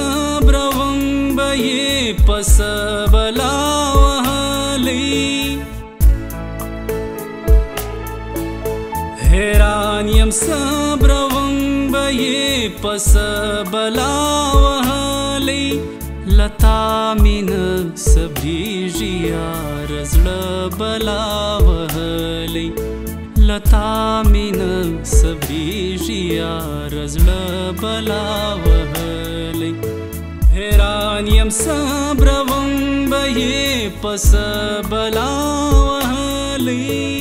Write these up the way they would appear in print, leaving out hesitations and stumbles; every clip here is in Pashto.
صبروم به یې پس بلا وهلی حیران یم صبروم به یې پس بلا وهلی لتا مینه صبریږي یار زړه بلا وهلی لتا مینه صبریږي یار زړه بلا وهلی حیران یم صبروم به یې پس بلا وهلی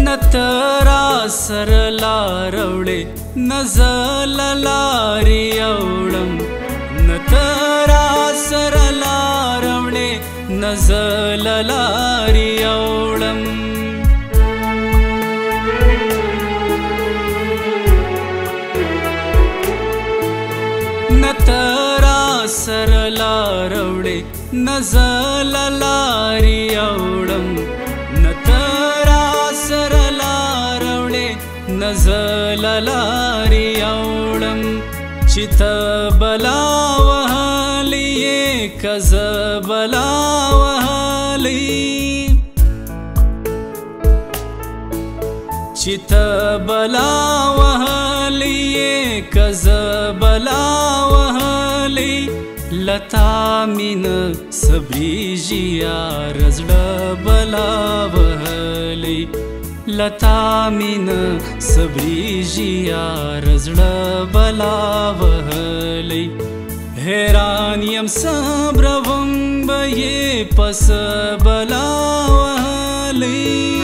نترا سر لاروڑے نزل لاری اوڑم نترا سر لاروڑے نزل لاری اوڑم نترا سر لاروڑے نزل لاری اوڑم سر لاروڑے نزل لاری اوڑم چت بلا وهلی کز بلا وهلی چت بلا وهلی کز بلا وهلی لتا مینه صبریږي یار زړه بلا وهلی لتا مینه صبریږي یار زړه بلا وهلی حیران یم صبروم به یې پس بلا وهلی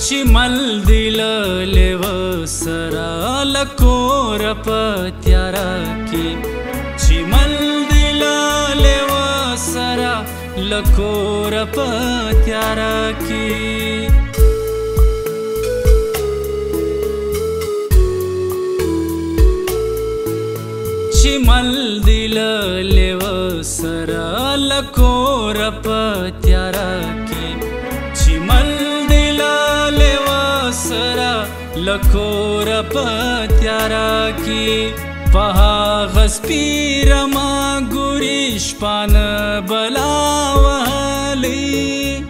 چې مل دل لیو سرا لکور په تیارا کې چې مل دل لیو سرا لکور په تیارا کې چې مل دل لیو سرا لکور په تیارا کې چې مل لکور په تیارا کې په هغه سپیره ما ګوري شپانه بلا وهلی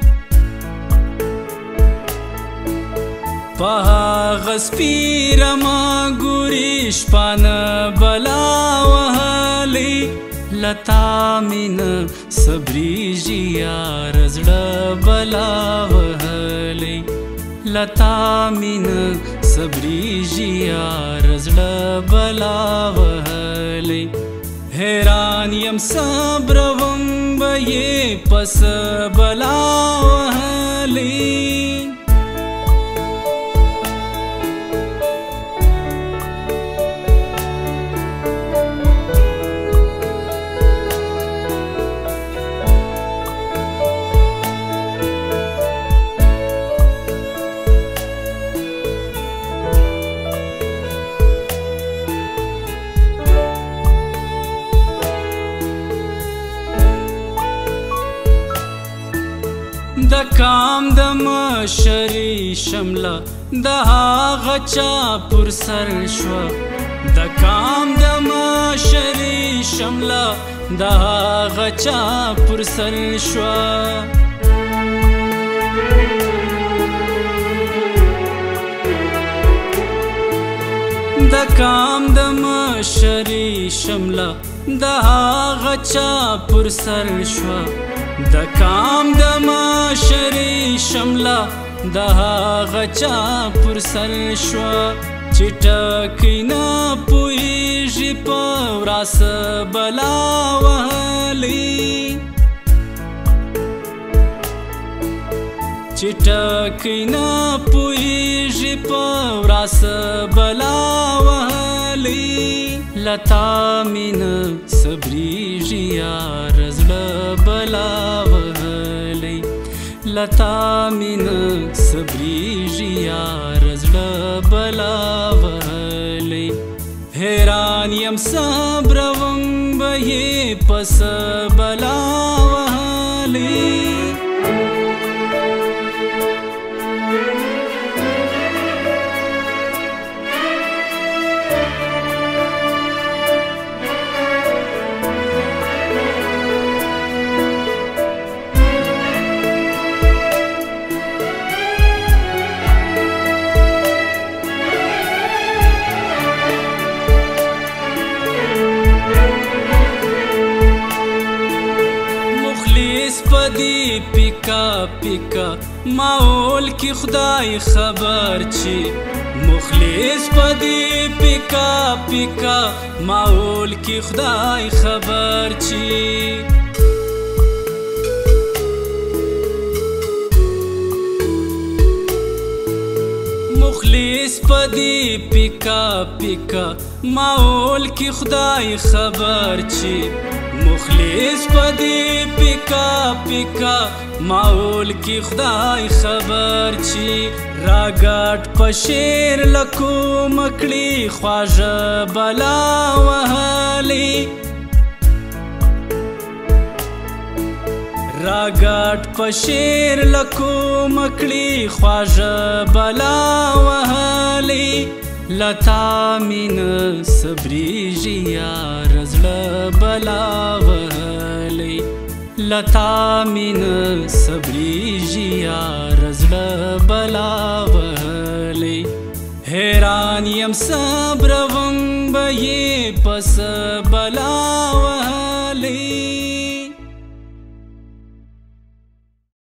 په هغه سپیره ما ګوري شپانه بلا وهلی لتا مینه صبریږي یار زړه بلا وهلی لتا مینه صبریږي یار زړه بلا وهلی حیران یم صبروم به یې پس بلا وهلی د کام د مشري شمله د هغه چا پر سر شوه د کام د مشري شمله د هغه چا پر سر شوه د کام د مشري شمله د هغه چا پر سر شوه د کام د د هغه چا پر سر شوه چې ټکی نه پوهېږي په وراسه بلا وهلی چې ټکی نه پوهېږي په وراسه بلا وهلی لتا مینه صبریږي یار زړه بلا وهلی لتا مینه صبریږي یار زړه بلا وهلی حیران یم صبروم به یې پس بلا وهلی پدی پیکا پیکا ماحول کی خدای خبر چی مخلص پدی پیکا پیکا ماحول کی خدای خبر چی مخلص پدی پیکا پیکا ماحول کی خدای خبر چی مخلص پدی پیکا پیکا ماحول کی خدای خبر چی راگٹ پشیر لکو مکڑی خواجه بلا وهلی راگٹ پشیر لکو مکڑی خواجه بلا وهلی لتا مینه صبریږي یار زړه بلا وهلی لتا مینه صبریږي یار زړه بلا وهلی حیران یم صبروم به یې پس بلا